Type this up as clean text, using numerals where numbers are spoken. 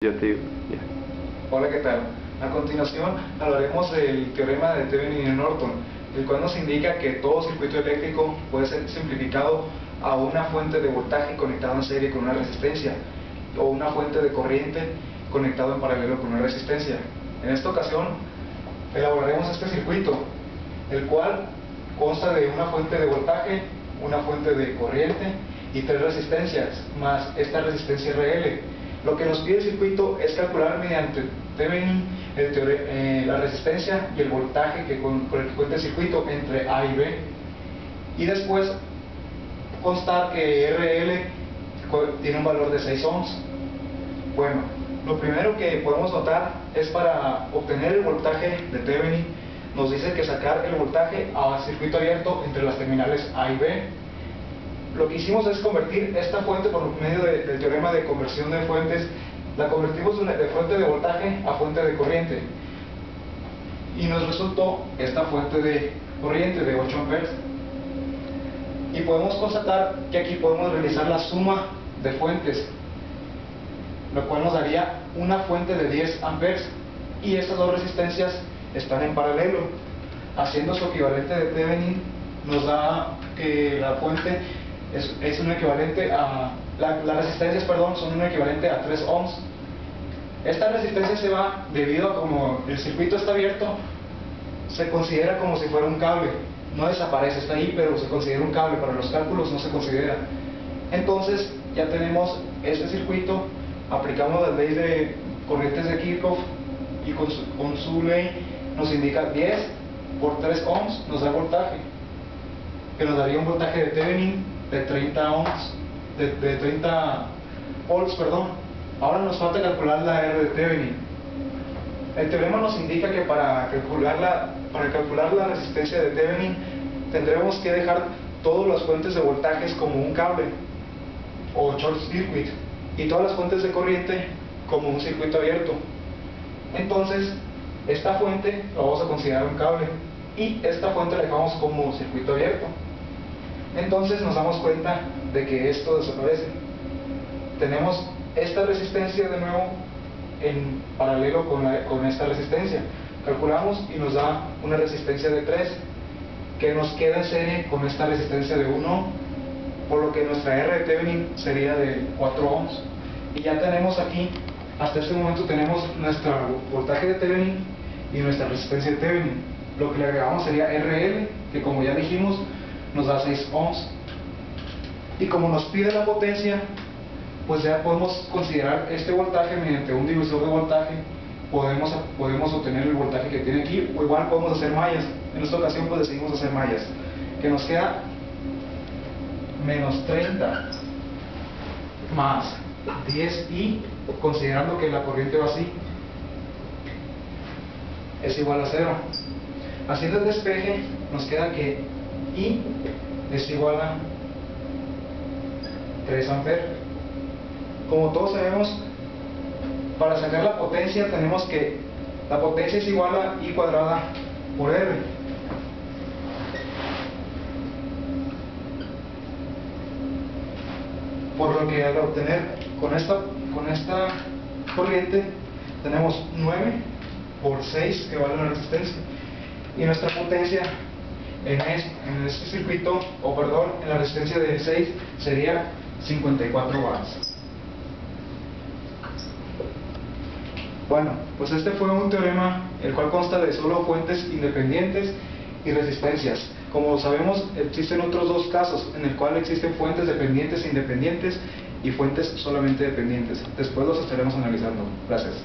Yo te digo, ya. Hola, ¿qué tal? A continuación hablaremos del teorema de Thevenin y Norton, el cual nos indica que todo circuito eléctrico puede ser simplificado a una fuente de voltaje conectada en serie con una resistencia o una fuente de corriente conectada en paralelo con una resistencia. En esta ocasión elaboraremos este circuito, el cual consta de una fuente de voltaje, una fuente de corriente y tres resistencias, más esta resistencia RL. Lo que nos pide el circuito es calcular mediante Thevenin la resistencia y el voltaje con el que cuenta el circuito entre A y B, y después constar que RL tiene un valor de 6 ohms. Bueno, lo primero que podemos notar es, para obtener el voltaje de Thevenin, nos dice que sacar el voltaje a circuito abierto entre las terminales A y B. Lo que hicimos es convertir esta fuente por medio del teorema de conversión de fuentes. La convertimos de fuente de voltaje a fuente de corriente y nos resultó esta fuente de corriente de 8 amperes. Y podemos constatar que aquí podemos realizar la suma de fuentes, lo cual nos daría una fuente de 10 amperes, y estas dos resistencias están en paralelo. Haciendo su equivalente de Thevenin nos da que la fuente es un equivalente a las resistencias, son un equivalente a 3 ohms. Esta resistencia se va debido a como el circuito está abierto, se considera como si fuera un cable, no desaparece, está ahí, pero se considera un cable. Para los cálculos no se considera. Entonces ya tenemos este circuito, aplicamos la ley de corrientes de Kirchhoff y con su ley nos indica 10 por 3 ohms nos da el voltaje, que nos daría un voltaje de Thevenin de 30 ohms, de 30 volts, Ahora nos falta calcular la R de Thevenin. El teorema nos indica que para calcular la resistencia de Thevenin tendremos que dejar todas las fuentes de voltajes como un cable o short circuit, y todas las fuentes de corriente como un circuito abierto. Entonces esta fuente la vamos a considerar un cable y esta fuente la dejamos como circuito abierto. Entonces nos damos cuenta de que esto desaparece. Tenemos esta resistencia de nuevo en paralelo con esta resistencia. Calculamos y nos da una resistencia de 3 que nos queda en serie con esta resistencia de 1, por lo que nuestra R de Thevenin sería de 4 ohms. Y ya tenemos aquí, hasta este momento tenemos nuestro voltaje de Thevenin y nuestra resistencia de Thevenin. Lo que le agregamos sería RL, que como ya dijimos nos da 6 ohms. Y como nos pide la potencia, pues ya podemos considerar este voltaje mediante un divisor de voltaje. Podemos obtener el voltaje que tiene aquí, o igual podemos hacer mallas. En esta ocasión pues decidimos hacer mallas, que nos queda menos 30 más 10i, considerando que la corriente va así, es igual a 0. Haciendo el despeje nos queda que I es igual a 3 amperes. Como todos sabemos, para sacar la potencia tenemos que la potencia es igual a I cuadrada por R. Por lo que al obtener con esta corriente tenemos 9 por 6, que vale la resistencia, y nuestra potencia en este circuito, en la resistencia de 6, sería 54 watts. Bueno, pues este fue un teorema el cual consta de solo fuentes independientes y resistencias. Como sabemos, existen otros dos casos en el cual existen fuentes dependientes e independientes y fuentes solamente dependientes. Después los estaremos analizando. Gracias.